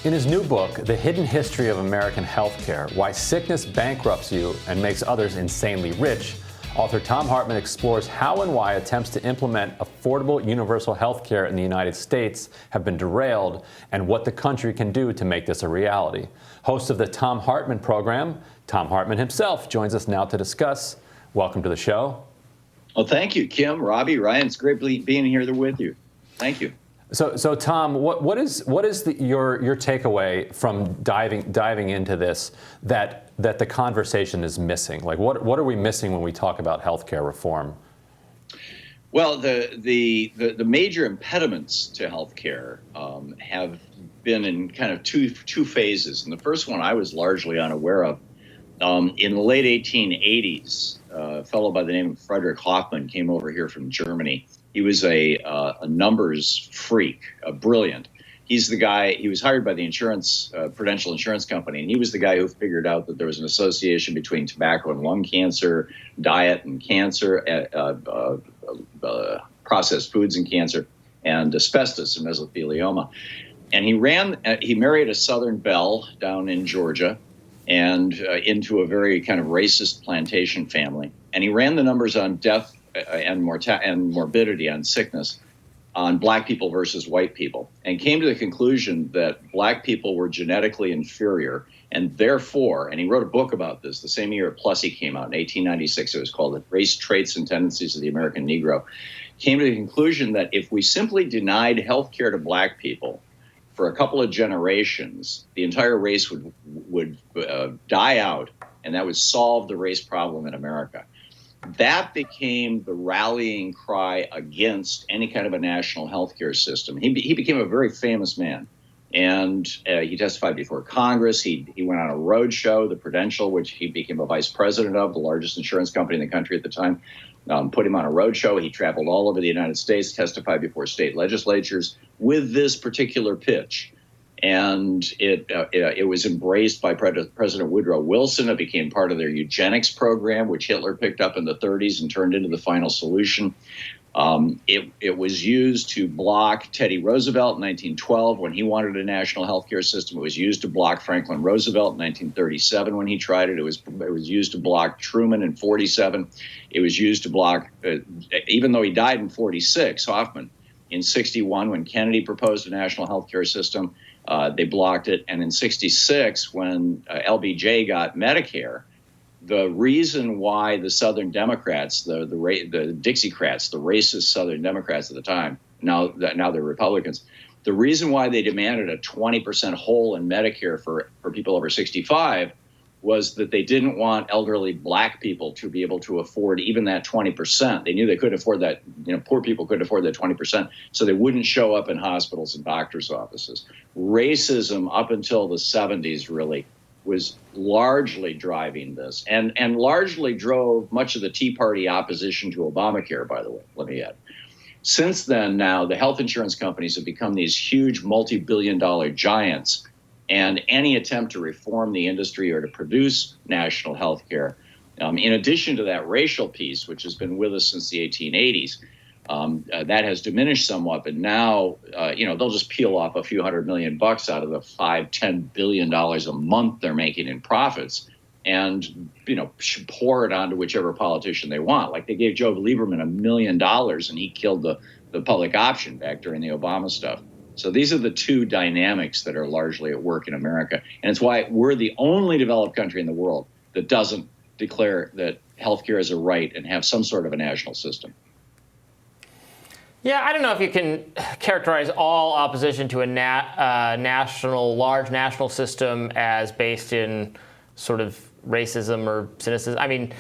In his new book, The Hidden History of American Healthcare, Why Sickness Bankrupts You and Makes Others Insanely Rich, author Thom Hartmann explores how and why attempts to implement affordable universal health care in the United States have been derailed and what the country can do to make this a reality. Host of the Thom Hartmann program, Thom Hartmann himself joins us now to discuss. Welcome to the show. Well, thank you, Kim, Robbie, Ryan. It's great being here with you. Thank you. So Thom, what is your takeaway from diving into this that the conversation is missing? Like, what are we missing when we talk about healthcare reform? Well, the major impediments to healthcare have been in kind of two phases, and the first one I was largely unaware of. In the late 1880s, a fellow by the name of Frederick Hoffman came over here from Germany. He was a numbers freak, brilliant. He's the guy, he was hired by the Prudential Insurance Company, and he was the guy who figured out that there was an association between tobacco and lung cancer, diet and cancer, processed foods and cancer, and asbestos and mesothelioma. And he married a Southern belle down in Georgia and into a very kind of racist plantation family. And he ran the numbers on death and morbidity on sickness on black people versus white people, and came to the conclusion that black people were genetically inferior, and therefore, and he wrote a book about this the same year Plessy came out in 1896. It was called The Race, Traits, and Tendencies of the American Negro. Came to the conclusion that if we simply denied health care to black people for a couple of generations, the entire race would die out, and that would solve the race problem in America. That became the rallying cry against any kind of a national healthcare system. He became a very famous man, and he testified before Congress. He went on a road show, the Prudential, which he became a vice president of, the largest insurance company in the country at the time, put him on a road show. He traveled all over the United States, testified before state legislatures with this particular pitch. And it was embraced by President Woodrow Wilson. It became part of their eugenics program, which Hitler picked up in the 30s and turned into the final solution. It was used to block Teddy Roosevelt in 1912 when he wanted a national health care system. It was used to block Franklin Roosevelt in 1937 when he tried it. It was used to block Truman in 47. It was used to block, even though he died in 46, Hoffman, in 61 when Kennedy proposed a national health care system. They blocked it. And in 66, when LBJ got Medicare, the reason why the Southern Democrats, the Dixiecrats, the racist Southern Democrats at the time, now they're Republicans, the reason why they demanded a 20% hole in Medicare for people over 65 was that they didn't want elderly black people to be able to afford even that 20%. They knew they couldn't afford that, poor people couldn't afford that 20%, so they wouldn't show up in hospitals and doctors' offices. Racism up until the 70s really was largely driving this, and largely drove much of the Tea Party opposition to Obamacare, by the way, let me add. Since then, now, the health insurance companies have become these huge multi-billion-dollar giants, and any attempt to reform the industry or to produce national health care, in addition to that racial piece, which has been with us since the 1880s, that has diminished somewhat. But now, they'll just peel off a few $100 million out of the $5-10 billion a month they're making in profits, and pour it onto whichever politician they want. Like they gave Joe Lieberman $1 million, and he killed the public option back during the Obama stuff. So these are the two dynamics that are largely at work in America. And it's why we're the only developed country in the world that doesn't declare that healthcare is a right and have some sort of a national system. Yeah, I don't know if you can characterize all opposition to a large national system as based in sort of racism or cynicism. I mean,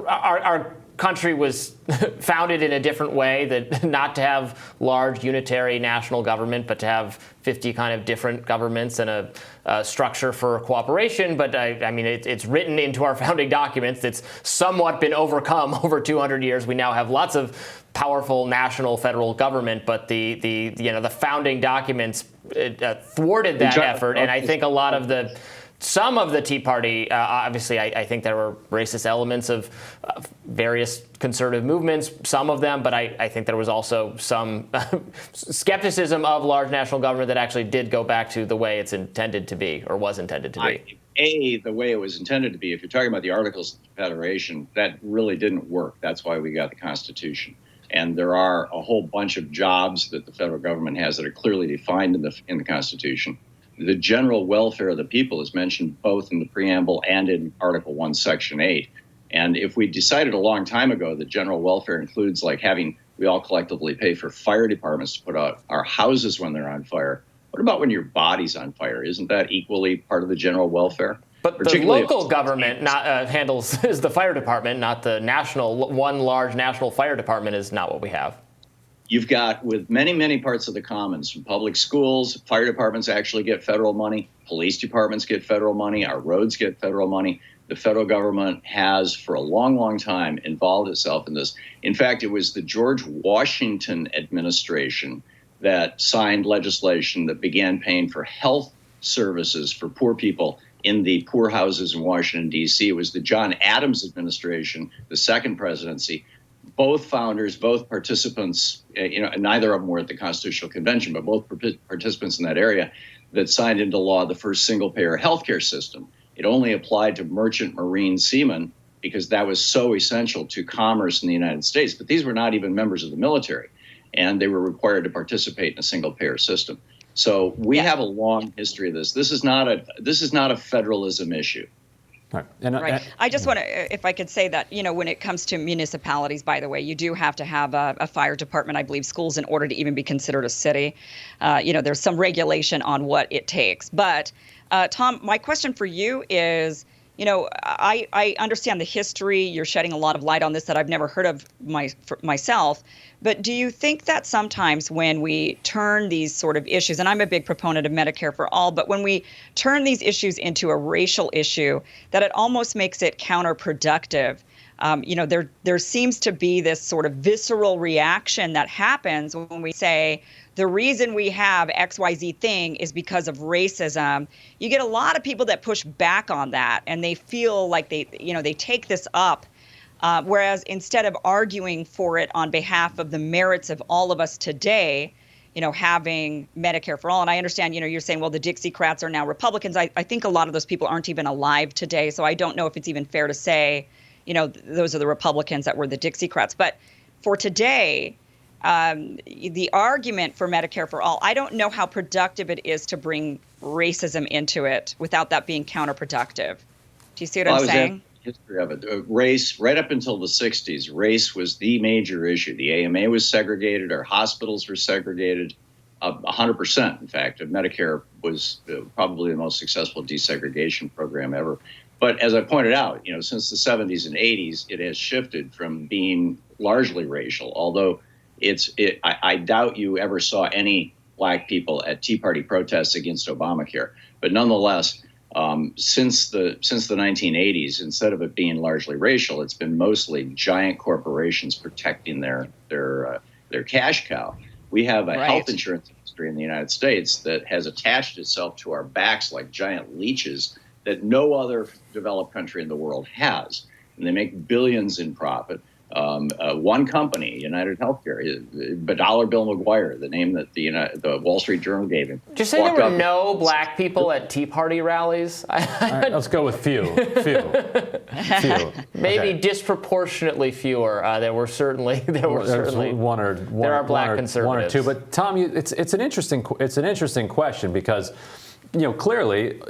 our country was founded in a different way, that not to have large unitary national government, but to have 50 kind of different governments and a structure for cooperation. But I mean, it's written into our founding documents. It's somewhat been overcome over 200 years. We now have lots of powerful national federal government, but the founding documents thwarted that effort. And I think a lot of the some of the Tea Party, obviously, I think there were racist elements of various conservative movements, some of them, but I think there was also some skepticism of large national government that actually did go back to the way it's intended to be, or was intended to be. The way it was intended to be, if you're talking about the Articles of Confederation, that really didn't work. That's why we got the Constitution. And there are a whole bunch of jobs that the federal government has that are clearly defined in the Constitution. The general welfare of the people is mentioned both in the preamble and in Article 1, Section 8. And if we decided a long time ago that general welfare includes like we all collectively pay for fire departments to put out our houses when they're on fire, what about when your body's on fire? Isn't that equally part of the general welfare? But the local government is the fire department, not the national. One large national fire department is not what we have. You've got, with many, many parts of the commons, from public schools, fire departments actually get federal money, police departments get federal money, our roads get federal money. The federal government has, for a long, long time, involved itself in this. In fact, it was the George Washington administration that signed legislation that began paying for health services for poor people in the poorhouses in Washington, D.C. It was the John Adams administration, the second presidency. Both founders, both participants, neither of them were at the Constitutional Convention, but both participants in that area that signed into law the first single-payer healthcare system. It only applied to merchant marine seamen because that was so essential to commerce in the United States. But these were not even members of the military, and they were required to participate in a single-payer system. So we have a long history of this. This is not a federalism issue. Right. I just want to, if I could say that, when it comes to municipalities, by the way, you do have to have a fire department, I believe, schools in order to even be considered a city. There's some regulation on what it takes. But Thom, my question for you is, I understand the history. You're shedding a lot of light on this that I've never heard of myself. But do you think that sometimes when we turn these sort of issues, and I'm a big proponent of Medicare for all, but when we turn these issues into a racial issue, that it almost makes it counterproductive? There seems to be this sort of visceral reaction that happens when we say the reason we have XYZ thing is because of racism. You get a lot of people that push back on that, and they feel like they take this up. Whereas instead of arguing for it on behalf of the merits of all of us today, having Medicare for all, and I understand, you're saying, well, the Dixiecrats are now Republicans. I think a lot of those people aren't even alive today, so I don't know if it's even fair to say, those are the Republicans that were the Dixiecrats. But for today, the argument for Medicare for all, I don't know how productive it is to bring racism into it without that being counterproductive. Do you see what I'm saying? History of it. Race, right up until the 60s, race was the major issue. The AMA was segregated, our hospitals were segregated, 100%. In fact, Medicare was probably the most successful desegregation program ever. But as I pointed out, since the 70s and 80s, it has shifted from being largely racial, although I doubt you ever saw any black people at Tea Party protests against Obamacare. But nonetheless, since the 1980s, instead of it being largely racial, it's been mostly giant corporations protecting their cash cow. We have a health insurance industry in the United States that has attached itself to our backs like giant leeches that no other developed country in the world has, and they make billions in profit. One company, United Healthcare, but Dollar Bill McGuire, the name that the Wall Street Journal gave him. Did you say there were no black people at Tea Party rallies? All right, let's go with few. Maybe disproportionately fewer. There were certainly one or there are black conservatives. One or two. But Thom, it's an interesting question because clearly,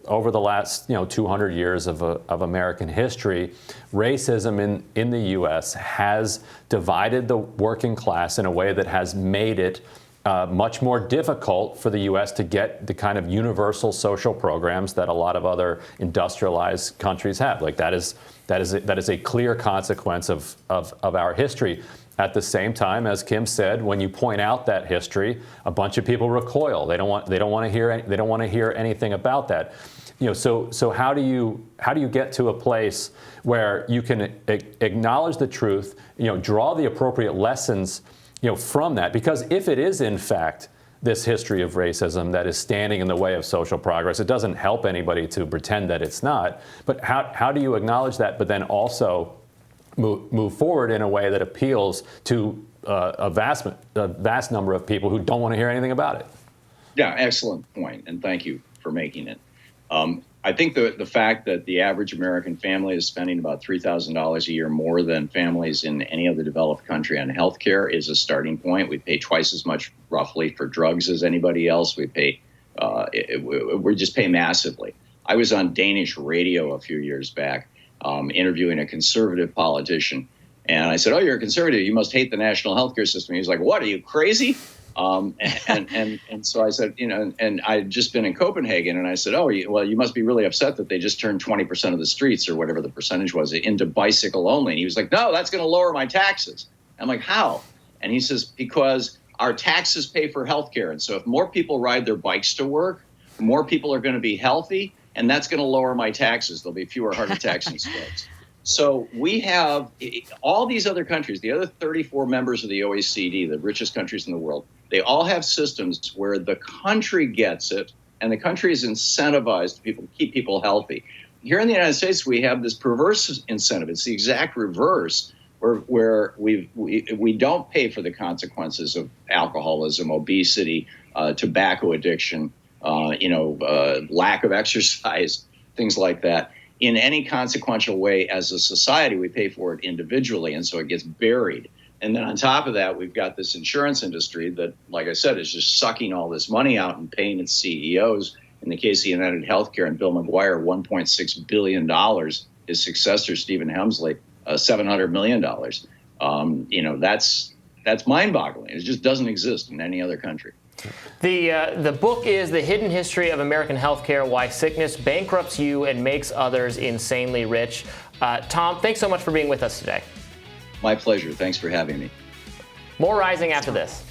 over the last 200 years of American history, racism in the U.S. has divided the working class in a way that has made it much more difficult for the U.S. to get the kind of universal social programs that a lot of other industrialized countries have. Like that is a clear consequence of our history. At the same time, as Kim said, when you point out that history, a bunch of people recoil. They don't want to hear anything about that. So how do you get to a place where you can acknowledge the truth, draw the appropriate lessons, from that? Because if it is in fact this history of racism that is standing in the way of social progress. It doesn't help anybody to pretend that it's not. But how do you acknowledge that, but then also move forward in a way that appeals to a vast number of people who don't want to hear anything about it? Yeah, excellent point, and thank you for making it. I think the fact that the average American family is spending about $3,000 a year more than families in any other developed country on healthcare is a starting point. We pay twice as much, roughly, for drugs as anybody else. We just pay massively. I was on Danish radio a few years back interviewing a conservative politician, and I said, "Oh, you're a conservative. You must hate the national healthcare system." He's like, "What? Are you crazy?" And so I said, and I'd just been in Copenhagen, and I said, "Oh, well, you must be really upset that they just turned 20% of the streets, or whatever the percentage was, into bicycle only." And he was like, "No, that's going to lower my taxes." I'm like, "How?" And he says, "Because our taxes pay for healthcare. And so if more people ride their bikes to work, more people are going to be healthy, and that's going to lower my taxes. There'll be fewer heart attacks and strokes." So we have all these other countries, the other 34 members of the OECD, the richest countries in the world, they all have systems where the country gets it, and the country is incentivized to keep people healthy. Here in the United States, we have this perverse incentive. It's the exact reverse, where we don't pay for the consequences of alcoholism, obesity, tobacco addiction, lack of exercise, things like that, in any consequential way as a society. We pay for it individually, and so it gets buried. And then on top of that, we've got this insurance industry that, like I said, is just sucking all this money out and paying its CEOs. In the case of United Healthcare and Bill McGuire, $1.6 billion. His successor, Stephen Hemsley, $700 million. That's mind-boggling. It just doesn't exist in any other country. The book is The Hidden History of American Healthcare: Why Sickness Bankrupts You and Makes Others Insanely Rich. Thom, thanks so much for being with us today. My pleasure. Thanks for having me. More Rising after this.